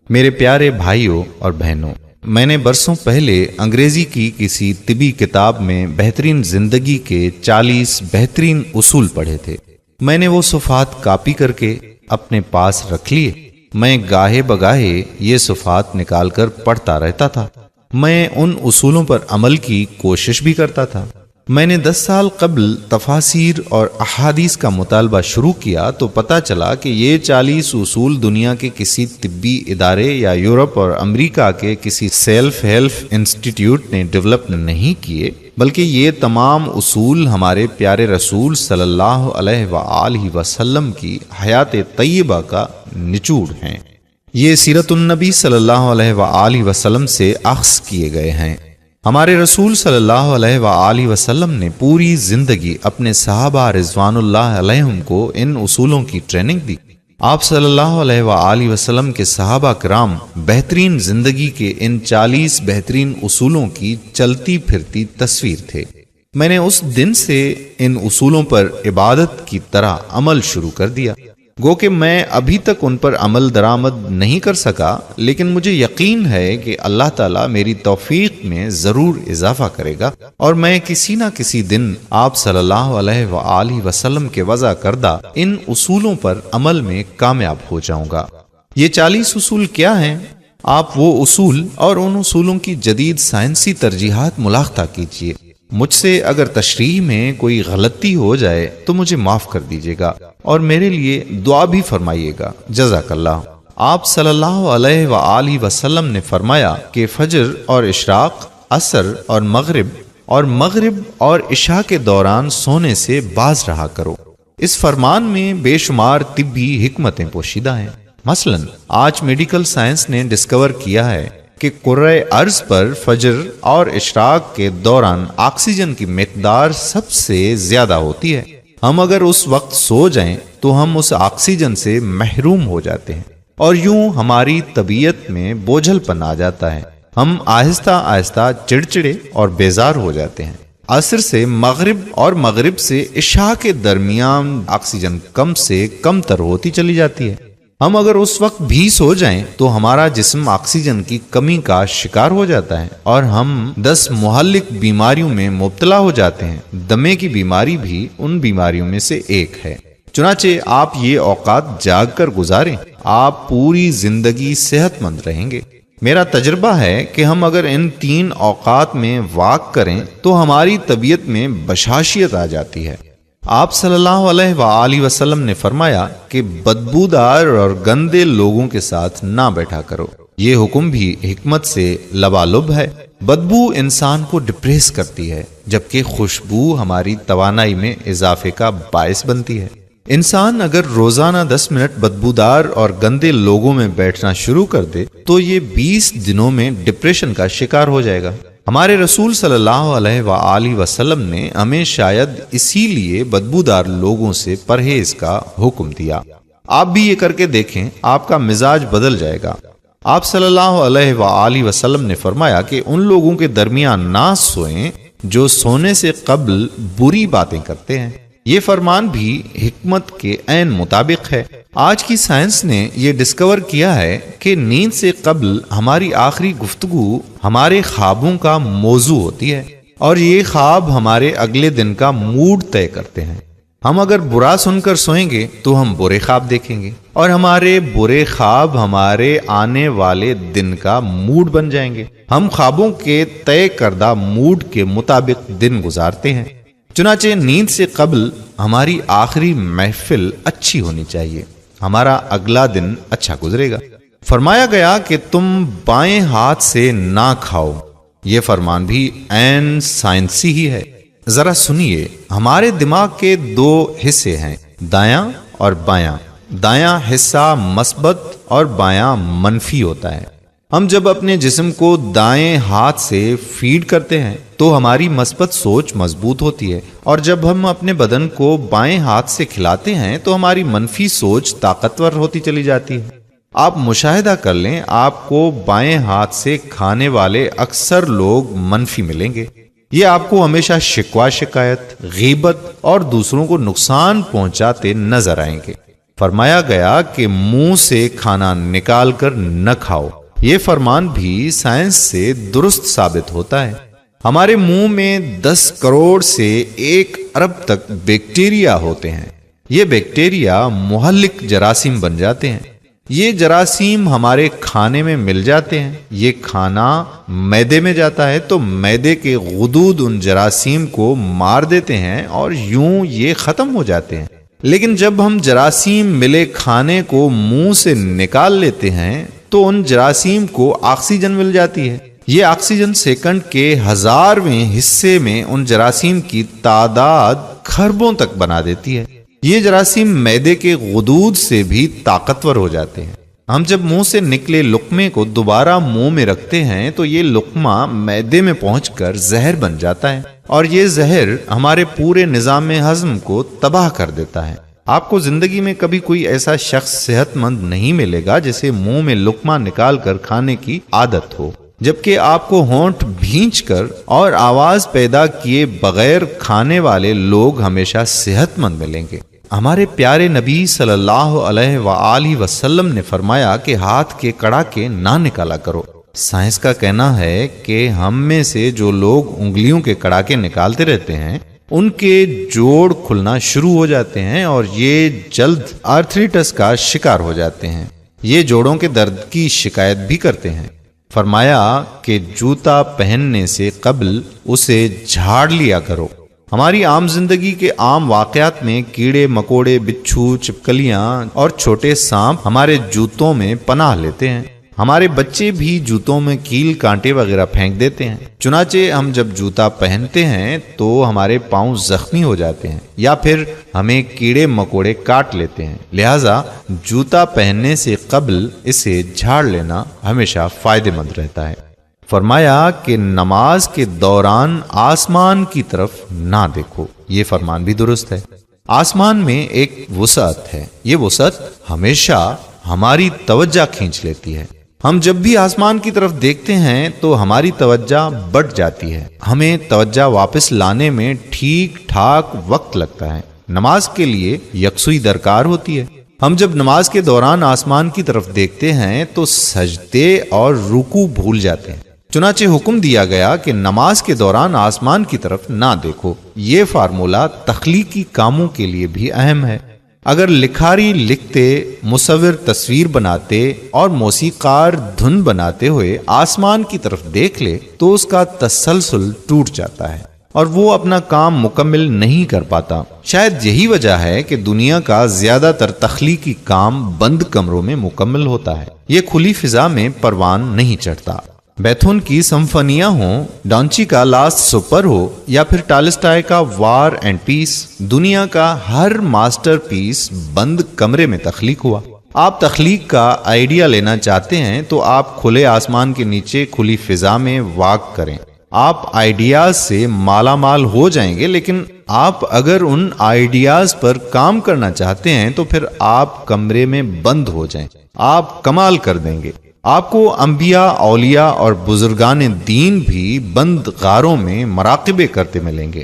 میرے پیارے بھائیوں اور بہنوں، میں نے برسوں پہلے انگریزی کی کسی طبی کتاب میں بہترین زندگی کے 40 بہترین اصول پڑھے تھے۔ میں نے وہ صفحات کاپی کر کے اپنے پاس رکھ لیے۔ میں گاہے بگاہے یہ صفحات نکال کر پڑھتا رہتا تھا۔ میں ان اصولوں پر عمل کی کوشش بھی کرتا تھا۔ میں نے 10 سال قبل تفاسیر اور احادیث کا مطالبہ شروع کیا تو پتہ چلا کہ یہ 40 اصول دنیا کے کسی طبی ادارے یا یورپ اور امریکہ کے کسی سیلف ہیلپ انسٹیٹیوٹ نے ڈیولپ نہیں کیے، بلکہ یہ تمام اصول ہمارے پیارے رسول صلی اللہ علیہ وآلہ وسلم کی حیات طیبہ کا نچوڑ ہیں۔ یہ سیرت النبی صلی اللہ علیہ وآلہ وسلم سے اخذ کیے گئے ہیں۔ ہمارے رسول صلی اللہ علیہ وآلہ وسلم نے پوری زندگی اپنے صحابہ رضوان اللہ علیہم کو ان اصولوں کی ٹریننگ دی۔ آپ صلی اللہ علیہ وآلہ وسلم کے صحابہ کرام بہترین زندگی کے ان 40 بہترین اصولوں کی چلتی پھرتی تصویر تھے۔ میں نے اس دن سے ان اصولوں پر عبادت کی طرح عمل شروع کر دیا۔ گو کہ میں ابھی تک ان پر عمل درآمد نہیں کر سکا، لیکن مجھے یقین ہے کہ اللہ تعالیٰ میری توفیق میں ضرور اضافہ کرے گا اور میں کسی نہ کسی دن آپ صلی اللہ علیہ وآلہ وسلم کے وضع کردہ ان اصولوں پر عمل میں کامیاب ہو جاؤں گا۔ یہ 40 اصول کیا ہیں؟ آپ وہ اصول اور ان اصولوں کی جدید سائنسی ترجیحات ملاحظہ کیجیے۔ مجھ سے اگر تشریح میں کوئی غلطی ہو جائے تو مجھے معاف کر دیجیے گا اور میرے لیے دعا بھی فرمائیے گا۔ جزاک اللہ۔ آپ صلی اللہ علیہ وآلہ وسلم نے فرمایا کہ فجر اور اشراق، عصر اور مغرب اور عشاء کے دوران سونے سے باز رہا کرو۔ اس فرمان میں بے شمار طبی حکمتیں پوشیدہ ہیں۔ مثلا آج میڈیکل سائنس نے ڈسکور کیا ہے کہ کرۂ ارض پر فجر اور اشراق کے دوران آکسیجن کی مقدار سب سے زیادہ ہوتی ہے۔ ہم اگر اس وقت سو جائیں تو ہم اس آکسیجن سے محروم ہو جاتے ہیں اور یوں ہماری طبیعت میں بوجھل پن آ جاتا ہے۔ ہم آہستہ آہستہ چڑچڑے اور بیزار ہو جاتے ہیں۔ عصر سے مغرب اور مغرب سے عشاء کے درمیان آکسیجن کم سے کم تر ہوتی چلی جاتی ہے۔ ہم اگر اس وقت بھی سو جائیں تو ہمارا جسم آکسیجن کی کمی کا شکار ہو جاتا ہے اور ہم 10 مہلک بیماریوں میں مبتلا ہو جاتے ہیں۔ دمے کی بیماری بھی ان بیماریوں میں سے ایک ہے۔ چنانچہ آپ یہ اوقات جاگ کر گزاریں، آپ پوری زندگی صحت مند رہیں گے۔ میرا تجربہ ہے کہ ہم اگر ان 3 اوقات میں واک کریں تو ہماری طبیعت میں بشاشیت آ جاتی ہے۔ آپ صلی اللہ علیہ وآلہ وسلم نے فرمایا کہ بدبودار اور گندے لوگوں کے ساتھ نہ بیٹھا کرو۔ یہ حکم بھی حکمت سے لبالب ہے۔ بدبو انسان کو ڈپریس کرتی ہے، جبکہ خوشبو ہماری توانائی میں اضافے کا باعث بنتی ہے۔ انسان اگر روزانہ 10 منٹ بدبودار اور گندے لوگوں میں بیٹھنا شروع کر دے تو یہ 20 دنوں میں ڈپریشن کا شکار ہو جائے گا۔ ہمارے رسول صلی اللہ علیہ وآلہ وسلم نے ہمیں شاید اسی لیے بدبودار لوگوں سے پرہیز کا حکم دیا۔ آپ بھی یہ کر کے دیکھیں، آپ کا مزاج بدل جائے گا۔ آپ صلی اللہ علیہ وآلہ وسلم نے فرمایا کہ ان لوگوں کے درمیان نہ سوئیں جو سونے سے قبل بری باتیں کرتے ہیں۔ یہ فرمان بھی حکمت کے عین مطابق ہے۔ آج کی سائنس نے یہ ڈسکور کیا ہے کہ نیند سے قبل ہماری آخری گفتگو ہمارے خوابوں کا موضوع ہوتی ہے اور یہ خواب ہمارے اگلے دن کا موڈ طے کرتے ہیں۔ ہم اگر برا سن کر سوئیں گے تو ہم برے خواب دیکھیں گے اور ہمارے برے خواب ہمارے آنے والے دن کا موڈ بن جائیں گے۔ ہم خوابوں کے طے کردہ موڈ کے مطابق دن گزارتے ہیں۔ چنانچہ نیند سے قبل ہماری آخری محفل اچھی ہونی چاہیے، ہمارا اگلا دن اچھا گزرے گا۔ فرمایا گیا کہ تم بائیں ہاتھ سے نہ کھاؤ۔ یہ فرمان بھی عین سائنسی ہی ہے۔ ذرا سنیے، ہمارے دماغ کے 2 حصے ہیں، دایاں اور بایاں۔ دایاں حصہ مثبت اور بایاں منفی ہوتا ہے۔ ہم جب اپنے جسم کو دائیں ہاتھ سے فیڈ کرتے ہیں تو ہماری مثبت سوچ مضبوط ہوتی ہے، اور جب ہم اپنے بدن کو بائیں ہاتھ سے کھلاتے ہیں تو ہماری منفی سوچ طاقتور ہوتی چلی جاتی ہے۔ آپ مشاہدہ کر لیں، آپ کو بائیں ہاتھ سے کھانے والے اکثر لوگ منفی ملیں گے۔ یہ آپ کو ہمیشہ شکوہ شکایت، غیبت اور دوسروں کو نقصان پہنچاتے نظر آئیں گے۔ فرمایا گیا کہ منہ سے کھانا نکال کر نہ کھاؤ۔ یہ فرمان بھی سائنس سے درست ثابت ہوتا ہے۔ ہمارے منہ میں 10 کروڑ سے 1 ارب تک بیکٹیریا ہوتے ہیں۔ یہ بیکٹیریا مہلک جراثیم بن جاتے ہیں۔ یہ جراثیم ہمارے کھانے میں مل جاتے ہیں۔ یہ کھانا معدے میں جاتا ہے تو معدے کے غدود ان جراثیم کو مار دیتے ہیں اور یوں یہ ختم ہو جاتے ہیں۔ لیکن جب ہم جراثیم ملے کھانے کو منہ سے نکال لیتے ہیں تو ان جراثیم کو آکسیجن مل جاتی ہے۔ یہ آکسیجن سیکنڈ کے 1000ویں حصے میں ان جراثیم کی تعداد کھربوں تک بنا دیتی ہے۔ یہ جراثیم معدے کے غدود سے بھی طاقتور ہو جاتے ہیں۔ ہم جب منہ سے نکلے لقمے کو دوبارہ منہ میں رکھتے ہیں تو یہ لقمہ معدے میں پہنچ کر زہر بن جاتا ہے اور یہ زہر ہمارے پورے نظام ہضم کو تباہ کر دیتا ہے۔ آپ کو زندگی میں کبھی کوئی ایسا شخص صحت مند نہیں ملے گا جسے منہ میں لقمہ نکال کر کھانے کی عادت ہو، جبکہ آپ کو ہونٹ بھینچ کر اور آواز پیدا کیے بغیر کھانے والے لوگ ہمیشہ صحت مند ملیں گے۔ ہمارے پیارے نبی صلی اللہ علیہ وآلہ وسلم نے فرمایا کہ ہاتھ کے کڑاکے نہ نکالا کرو۔ سائنس کا کہنا ہے کہ ہم میں سے جو لوگ انگلیوں کے کڑاکے نکالتے رہتے ہیں ان کے جوڑ کھلنا شروع ہو جاتے ہیں اور یہ جلد آرتھریٹس کا شکار ہو جاتے ہیں۔ یہ جوڑوں کے درد کی شکایت بھی کرتے ہیں۔ فرمایا کہ جوتا پہننے سے قبل اسے جھاڑ لیا کرو۔ ہماری عام زندگی کے عام واقعات میں کیڑے مکوڑے، بچھو، چپکلیاں اور چھوٹے سانپ ہمارے جوتوں میں پناہ لیتے ہیں۔ ہمارے بچے بھی جوتوں میں کیل کانٹے وغیرہ پھینک دیتے ہیں۔ چنانچہ ہم جب جوتا پہنتے ہیں تو ہمارے پاؤں زخمی ہو جاتے ہیں یا پھر ہمیں کیڑے مکوڑے کاٹ لیتے ہیں۔ لہذا جوتا پہننے سے قبل اسے جھاڑ لینا ہمیشہ فائدہ مند رہتا ہے۔ فرمایا کہ نماز کے دوران آسمان کی طرف نہ دیکھو۔ یہ فرمان بھی درست ہے۔ آسمان میں ایک وسعت ہے۔ یہ وسعت ہمیشہ ہماری توجہ کھینچ لیتی ہے۔ ہم جب بھی آسمان کی طرف دیکھتے ہیں تو ہماری توجہ بڑھ جاتی ہے۔ ہمیں توجہ واپس لانے میں ٹھیک ٹھاک وقت لگتا ہے۔ نماز کے لیے یکسوئی درکار ہوتی ہے۔ ہم جب نماز کے دوران آسمان کی طرف دیکھتے ہیں تو سجدے اور رکوع بھول جاتے ہیں۔ چنانچہ حکم دیا گیا کہ نماز کے دوران آسمان کی طرف نہ دیکھو۔ یہ فارمولہ تخلیقی کاموں کے لیے بھی اہم ہے۔ اگر لکھاری لکھتے، مصور تصویر بناتے اور موسیقار دھن بناتے ہوئے آسمان کی طرف دیکھ لے تو اس کا تسلسل ٹوٹ جاتا ہے اور وہ اپنا کام مکمل نہیں کر پاتا۔ شاید یہی وجہ ہے کہ دنیا کا زیادہ تر تخلیقی کام بند کمروں میں مکمل ہوتا ہے۔ یہ کھلی فضا میں پروان نہیں چڑھتا۔ بیتھون کی سمفنیاں ہوں، ڈانچی کا لاسٹ سپر ہو یا پھر ٹالسٹائے کا وار اینڈ پیس، دنیا کا ہر ماسٹر پیس بند کمرے میں تخلیق ہوا۔ آپ تخلیق کا آئیڈیا لینا چاہتے ہیں تو آپ کھلے آسمان کے نیچے کھلی فضا میں واک کریں۔ آپ آئیڈیاز سے مالا مال ہو جائیں گے، لیکن آپ اگر ان آئیڈیاز پر کام کرنا چاہتے ہیں تو پھر آپ کمرے میں بند ہو جائیں۔ آپ کمال کر دیں گے۔ آپ کو انبیاء، اولیاء اور بزرگان دین بھی بند غاروں میں مراقبے کرتے ملیں گے۔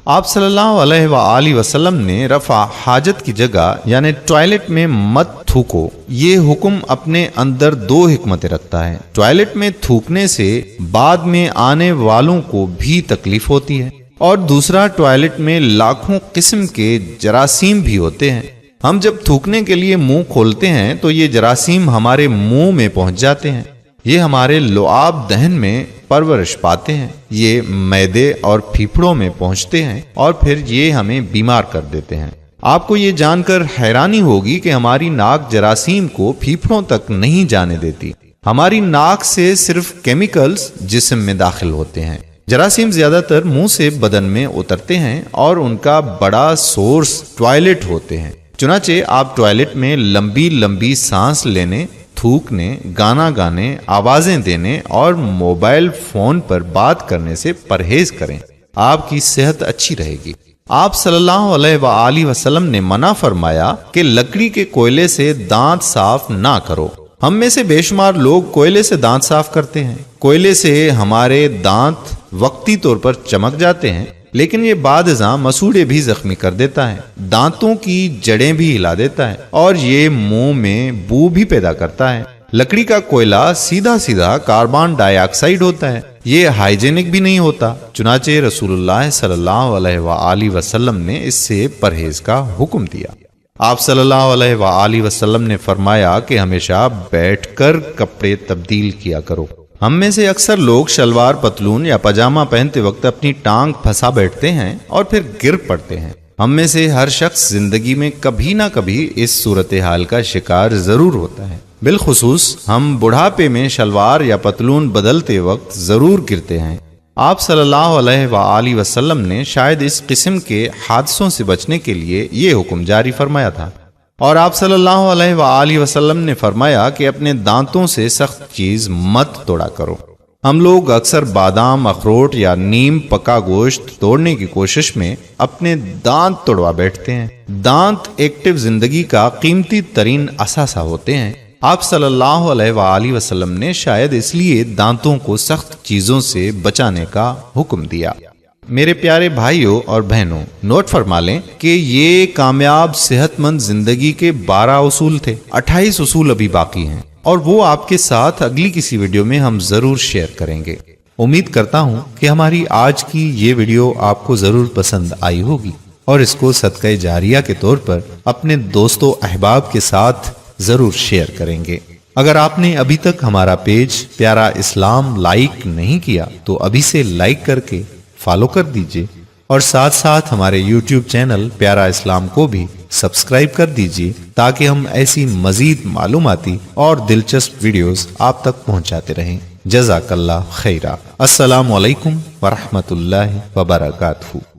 آپ صلی اللہ علیہ وآلہ وسلم نے رفع حاجت کی جگہ یعنی ٹوائلٹ میں مت تھوکو، یہ حکم اپنے اندر 2 حکمتیں رکھتا ہے۔ ٹوائلٹ میں تھوکنے سے بعد میں آنے والوں کو بھی تکلیف ہوتی ہے، اور دوسرا ٹوائلٹ میں لاکھوں قسم کے جراثیم بھی ہوتے ہیں۔ ہم جب تھوکنے کے لیے منہ کھولتے ہیں تو یہ جراثیم ہمارے منہ میں پہنچ جاتے ہیں۔ یہ ہمارے لعاب دہن میں پرورش پاتے ہیں، یہ معدے اور پھیپھڑوں میں پہنچتے ہیں اور پھر یہ ہمیں بیمار کر دیتے ہیں۔ آپ کو یہ جان کر حیرانی ہوگی کہ ہماری ناک جراثیم کو پھیپھڑوں تک نہیں جانے دیتی۔ ہماری ناک سے صرف کیمیکلز جسم میں داخل ہوتے ہیں۔ جراثیم زیادہ تر منہ سے بدن میں اترتے ہیں اور ان کا بڑا سورس ٹوائلٹ ہوتے ہیں۔ چنانچہ آپ ٹوائلٹ میں لمبی لمبی سانس لینے، تھوکنے، گانا گانے، آوازیں دینے اور موبائل فون پر بات کرنے سے پرہیز کریں۔ آپ کی صحت اچھی رہے گی۔ آپ صلی اللہ علیہ وآلہ وسلم نے منع فرمایا کہ لکڑی کے کوئلے سے دانت صاف نہ کرو۔ ہم میں سے بے شمار لوگ کوئلے سے دانت صاف کرتے ہیں۔ کوئلے سے ہمارے دانت وقتی طور پر چمک جاتے ہیں، لیکن یہ بعد ازاں مسوڑے بھی زخمی کر دیتا ہے، دانتوں کی جڑیں بھی ہلا دیتا ہے اور یہ منہ میں بو بھی پیدا کرتا ہے۔ لکڑی کا کوئلہ سیدھا سیدھا کاربن ڈائی آکسائڈ ہوتا ہے، یہ ہائیجینک بھی نہیں ہوتا، چنانچہ رسول اللہ صلی اللہ علیہ وآلہ وسلم نے اس سے پرہیز کا حکم دیا۔ آپ صلی اللہ علیہ وآلہ وسلم نے فرمایا کہ ہمیشہ بیٹھ کر کپڑے تبدیل کیا کرو۔ ہم میں سے اکثر لوگ شلوار پتلون یا پاجامہ پہنتے وقت اپنی ٹانگ پھنسا بیٹھتے ہیں اور پھر گر پڑتے ہیں۔ ہم میں سے ہر شخص زندگی میں کبھی نہ کبھی اس صورتحال کا شکار ضرور ہوتا ہے، بالخصوص ہم بڑھاپے میں شلوار یا پتلون بدلتے وقت ضرور گرتے ہیں۔ آپ صلی اللہ علیہ وآلہ وسلم نے شاید اس قسم کے حادثوں سے بچنے کے لیے یہ حکم جاری فرمایا تھا، اور آپ صلی اللہ علیہ وآلہ وسلم نے فرمایا کہ اپنے دانتوں سے سخت چیز مت توڑا کرو۔ ہم لوگ اکثر بادام، اخروٹ یا نیم پکا گوشت توڑنے کی کوشش میں اپنے دانت توڑوا بیٹھتے ہیں۔ دانت ایکٹیو زندگی کا قیمتی ترین اثاثہ ہوتے ہیں۔ آپ صلی اللہ علیہ وآلہ وسلم نے شاید اس لیے دانتوں کو سخت چیزوں سے بچانے کا حکم دیا۔ میرے پیارے بھائیوں اور بہنوں، نوٹ فرما لیں کہ یہ کامیاب صحت مند زندگی کے 12 اصول تھے، 28 اصول ابھی باقی ہیں، اور وہ آپ کے ساتھ اگلی کسی ویڈیو میں ہم ضرور شیئر کریں گے۔ امید کرتا ہوں کہ ہماری آج کی یہ ویڈیو آپ کو ضرور پسند آئی ہوگی اور اس کو صدقہ جاریہ کے طور پر اپنے دوستوں احباب کے ساتھ ضرور شیئر کریں گے۔ اگر آپ نے ابھی تک ہمارا پیج پیارا اسلام لائک نہیں کیا تو ابھی سے لائک کر کے فالو کر دیجئے، اور ساتھ ساتھ ہمارے یوٹیوب چینل پیارا اسلام کو بھی سبسکرائب کر دیجئے تاکہ ہم ایسی مزید معلوماتی اور دلچسپ ویڈیوز آپ تک پہنچاتے رہیں۔ جزاک اللہ خیرہ۔ السلام علیکم ورحمۃ اللہ وبرکاتہ۔